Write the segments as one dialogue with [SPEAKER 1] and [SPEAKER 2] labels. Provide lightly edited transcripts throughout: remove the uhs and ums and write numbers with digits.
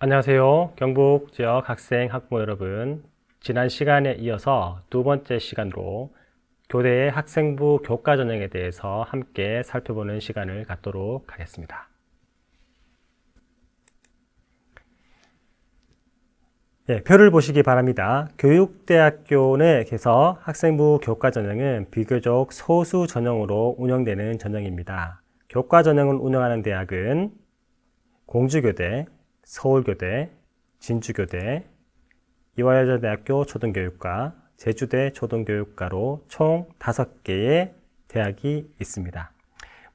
[SPEAKER 1] 안녕하세요. 경북 지역 학생 학부모 여러분. 지난 시간에 이어서 두 번째 시간으로 교대의 학생부 교과 전형에 대해서 함께 살펴보는 시간을 갖도록 하겠습니다. 표를 보시기 바랍니다. 교육대학교에서 학생부 교과 전형은 비교적 소수 전형으로 운영되는 전형입니다. 교과 전형을 운영하는 대학은 공주교대, 서울교대, 진주교대, 이화여자대학교 초등교육과, 제주대 초등교육과로 총 5개의 대학이 있습니다.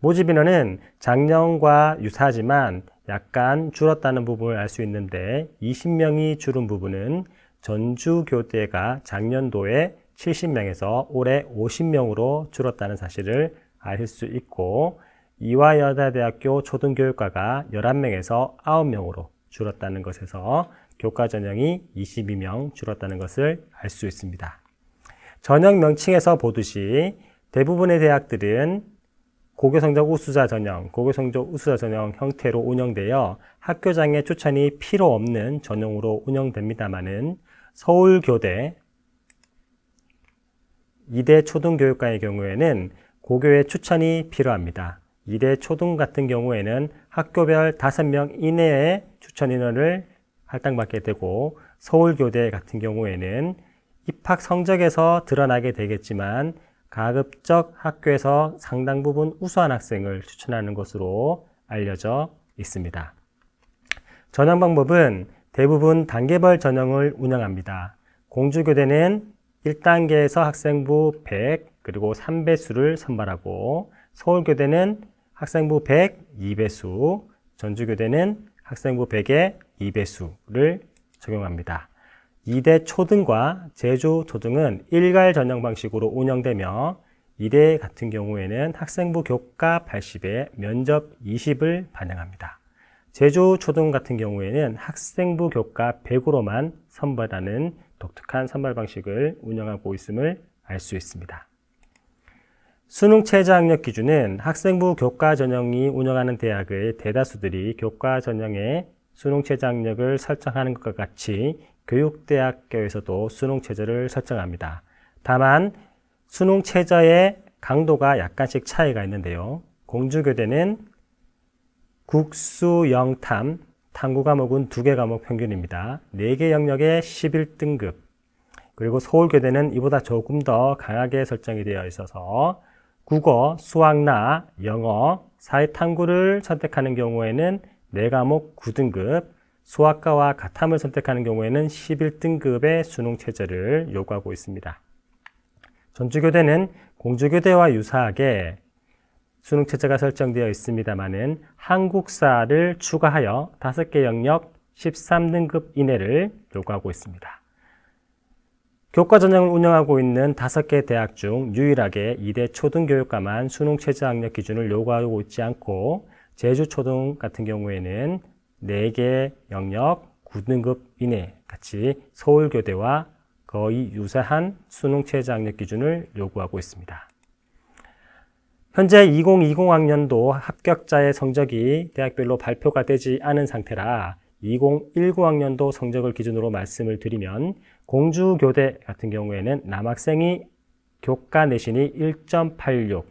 [SPEAKER 1] 모집 인원은 작년과 유사하지만 약간 줄었다는 부분을 알 수 있는데 20명이 줄은 부분은 전주교대가 작년도에 70명에서 올해 50명으로 줄었다는 사실을 알 수 있고, 이화여자대학교 초등교육과가 11명에서 9명으로 줄었다는 것에서 교과 전형이 22명 줄었다는 것을 알 수 있습니다. 전형 명칭에서 보듯이 대부분의 대학들은 고교성적 우수자 전형, 고교성적 우수자 전형 형태로 운영되어 학교장의 추천이 필요 없는 전형으로 운영됩니다만은 서울교대, 이대 초등교육과의 경우에는 고교의 추천이 필요합니다. 이대 초등 같은 경우에는 학교별 5명 이내의 추천 인원을 할당받게 되고, 서울교대 같은 경우에는 입학 성적에서 드러나게 되겠지만 가급적 학교에서 상당 부분 우수한 학생을 추천하는 것으로 알려져 있습니다. 전형 방법은 대부분 단계별 전형을 운영합니다. 공주교대는 1단계에서 학생부 100 그리고 3배수를 선발하고, 서울교대는 학생부 100, 2배수, 전주교대는 학생부 100에 2배수를 적용합니다. 이대 초등과 제주 초등은 일괄 전형 방식으로 운영되며, 이대 같은 경우에는 학생부 교과 80에 면접 20을 반영합니다. 제주 초등 같은 경우에는 학생부 교과 100으로만 선발하는 독특한 선발 방식을 운영하고 있음을 알 수 있습니다. 수능 최저 학력 기준은 학생부 교과 전형이 운영하는 대학의 대다수들이 교과 전형에 수능 최저 학력을 설정하는 것과 같이 교육대학교에서도 수능 최저를 설정합니다. 다만 수능 최저의 강도가 약간씩 차이가 있는데요. 공주교대는 국수, 영탐, 탐구 과목은 2개 과목 평균입니다. 4개 영역에 11등급. 그리고 서울교대는 이보다 조금 더 강하게 설정이 되어 있어서 국어, 수학나, 영어, 사회탐구를 선택하는 경우에는 4과목 9등급, 수학과와 가탐을 선택하는 경우에는 11등급의 수능 최저를 요구하고 있습니다. 전주교대는 공주교대와 유사하게 수능 최저가 설정되어 있습니다만은 한국사를 추가하여 5개 영역 13등급 이내를 요구하고 있습니다. 교과 전형을 운영하고 있는 5개 대학 중 유일하게 이대 초등교육과만 수능 최저 학력 기준을 요구하고 있지 않고, 제주 초등 같은 경우에는 4개 영역 9등급 이내 같이 서울교대와 거의 유사한 수능 최저 학력 기준을 요구하고 있습니다. 현재 2020학년도 합격자의 성적이 대학별로 발표가 되지 않은 상태라 2019학년도 성적을 기준으로 말씀을 드리면, 공주교대 같은 경우에는 남학생이 교과 내신이 1.86,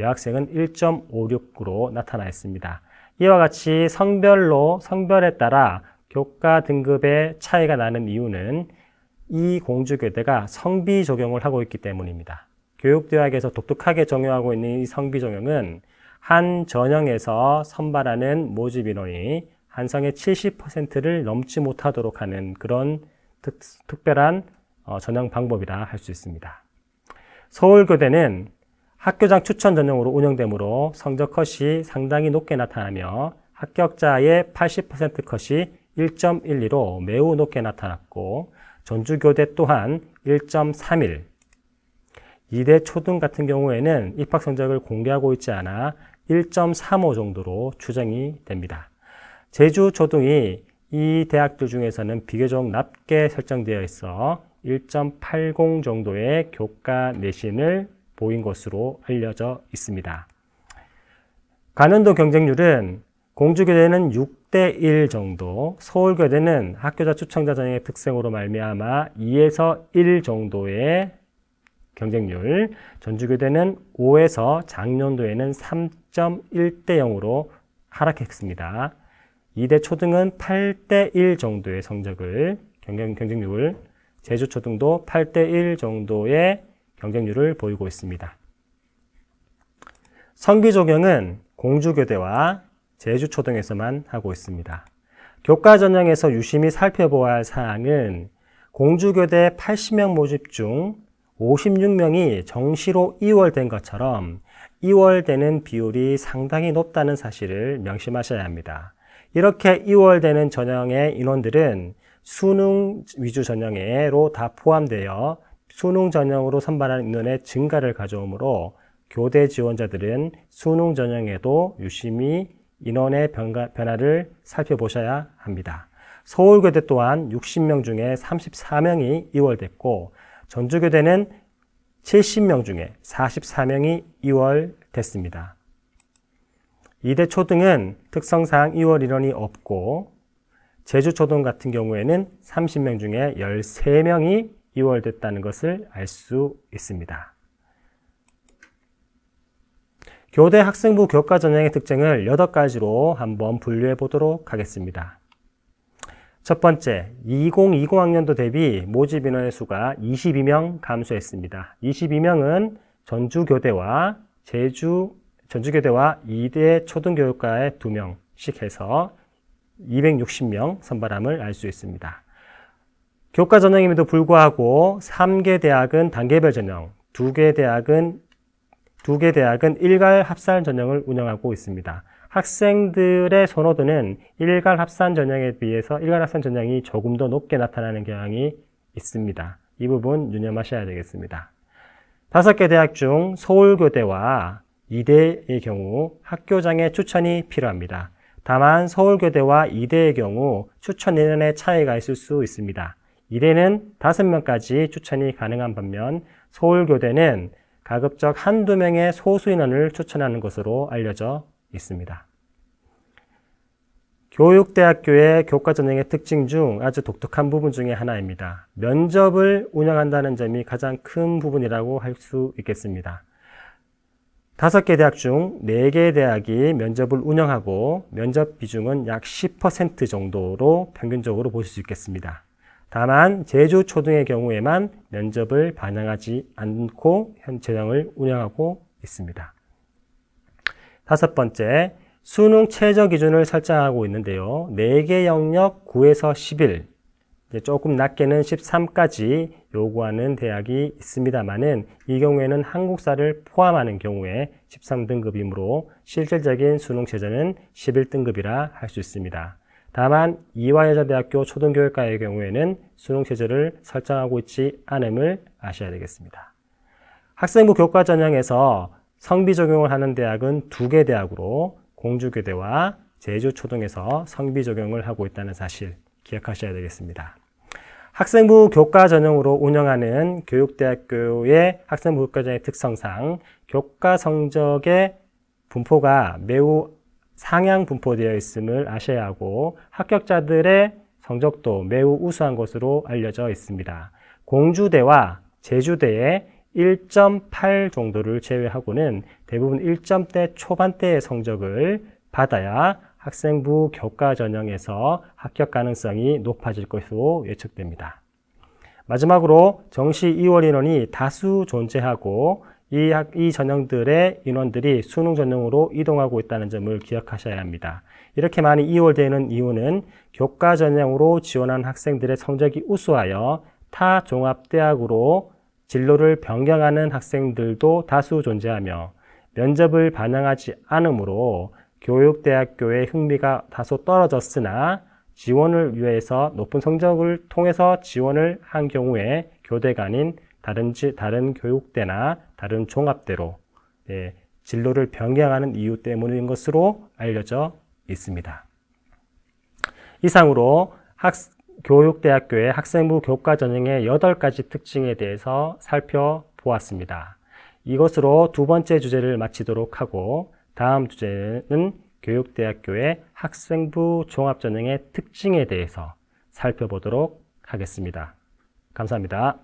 [SPEAKER 1] 여학생은 1.56으로 나타나 있습니다. 이와 같이 성별에 따라 교과 등급의 차이가 나는 이유는 이 공주교대가 성비 적용을 하고 있기 때문입니다. 교육대학에서 독특하게 적용하고 있는 이 성비 적용은 한 전형에서 선발하는 모집 인원이 한성의 70%를 넘지 못하도록 하는 그런 특별한 전형 방법이라 할 수 있습니다. 서울교대는 학교장 추천 전형으로 운영되므로 성적 컷이 상당히 높게 나타나며 합격자의 80% 컷이 1.12로 매우 높게 나타났고, 전주교대 또한 1.31, 이대 초등 같은 경우에는 입학 성적을 공개하고 있지 않아 1.35 정도로 추정이 됩니다. 제주 초등이 이 대학들 중에서는 비교적 낮게 설정되어 있어 1.80 정도의 교과 내신을 보인 것으로 알려져 있습니다. 관연도 경쟁률은 공주교대는 8대 1 정도, 서울교대는 학교자 추천자 전형의 특성으로 말미암아 2에서 1 정도의 경쟁률, 전주교대는 5에서 작년도에는 3.1대 0으로 하락했습니다. 이대 초등은 8대 1 정도의 성적을, 경쟁률, 제주초등도 8대 1 정도의 경쟁률을 보이고 있습니다. 성비 적용은 공주교대와 제주초등에서만 하고 있습니다. 교과 전형에서 유심히 살펴보아야 할 사항은 공주교대 80명 모집 중 56명이 정시로 이월된 것처럼 이월되는 비율이 상당히 높다는 사실을 명심하셔야 합니다. 이렇게 이월되는 전형의 인원들은 수능 위주 전형으로 다 포함되어 수능 전형으로 선발하는 인원의 증가를 가져오므로 교대 지원자들은 수능 전형에도 유심히 인원의 변화를 살펴보셔야 합니다. 서울교대 또한 60명 중에 34명이 이월됐고 전주교대는 70명 중에 44명이 이월됐습니다. 이대 초등은 특성상 이월 인원이 없고 제주초등 같은 경우에는 30명 중에 13명이 이월됐다는 것을 알 수 있습니다. 교대 학생부 교과 전형의 특징을 8가지로 한번 분류해 보도록 하겠습니다. 첫 번째, 2020학년도 대비 모집 인원의 수가 22명 감소했습니다. 22명은 전주교대와 이대 초등교육과의 2명씩 해서 260명 선발함을 알 수 있습니다. 교과 전형임에도 불구하고 3개 대학은 단계별 전형, 2개 대학은 일괄 합산 전형을 운영하고 있습니다. 학생들의 선호도는 일괄 합산 전형에 비해서 일괄 합산 전형이 조금 더 높게 나타나는 경향이 있습니다. 이 부분 유념하셔야 되겠습니다. 5개 대학 중 서울교대와 이대의 경우 학교장의 추천이 필요합니다. 다만 서울교대와 이대의 경우 추천 인원의 차이가 있을 수 있습니다. 이대는 5명까지 추천이 가능한 반면 서울교대는 가급적 한두 명의 소수 인원을 추천하는 것으로 알려져 있습니다. 교육대학교의 교과 전형의 특징 중 아주 독특한 부분 중에 하나입니다. 면접을 운영한다는 점이 가장 큰 부분이라고 할 수 있겠습니다. 5개 대학 중 4개 대학이 면접을 운영하고 면접 비중은 약 10% 정도로 평균적으로 보실 수 있겠습니다. 다만 제주초등의 경우에만 면접을 반영하지 않고 현 전형을 운영하고 있습니다. 5번째, 수능 최저 기준을 설정하고 있는데요. 4개 영역 9에서 11, 조금 낮게는 13까지 요구하는 대학이 있습니다만은 이 경우에는 한국사를 포함하는 경우에 13등급이므로 실질적인 수능 최저는 11등급이라 할 수 있습니다. 다만 이화여자대학교 초등교육과의 경우에는 수능 최저를 설정하고 있지 않음을 아셔야 되겠습니다. 학생부 교과 전형에서 성비 적용을 하는 대학은 2개 대학으로 공주교대와 제주초등에서 성비 적용을 하고 있다는 사실 기억하셔야 되겠습니다. 학생부 교과 전형으로 운영하는 교육대학교의 학생부 교과 전형의 특성상 교과 성적의 분포가 매우 상향 분포되어 있음을 아셔야 하고 합격자들의 성적도 매우 우수한 것으로 알려져 있습니다. 공주대와 제주대의 1.8 정도를 제외하고는 대부분 1점대 초반대의 성적을 받아야 학생부 교과 전형에서 합격 가능성이 높아질 것으로 예측됩니다. 마지막으로 정시 2월 인원이 다수 존재하고 이 전형들의 인원들이 수능 전형으로 이동하고 있다는 점을 기억하셔야 합니다. 이렇게 많이 이월되는 이유는 교과 전형으로 지원한 학생들의 성적이 우수하여 타 종합대학으로 진로를 변경하는 학생들도 다수 존재하며 면접을 반영하지 않으므로 교육대학교의 흥미가 다소 떨어졌으나 지원을 위해서 높은 성적을 통해서 지원을 한 경우에 교대가 아닌 다른 교육대나 다른 종합대로 진로를 변경하는 이유 때문인 것으로 알려져 있습니다. 이상으로 교육대학교의 학생부 교과 전형의 8가지 특징에 대해서 살펴보았습니다. 이것으로 2번째 주제를 마치도록 하고 다음 주제는 교육대학교의 학생부 종합전형의 특징에 대해서 살펴보도록 하겠습니다. 감사합니다.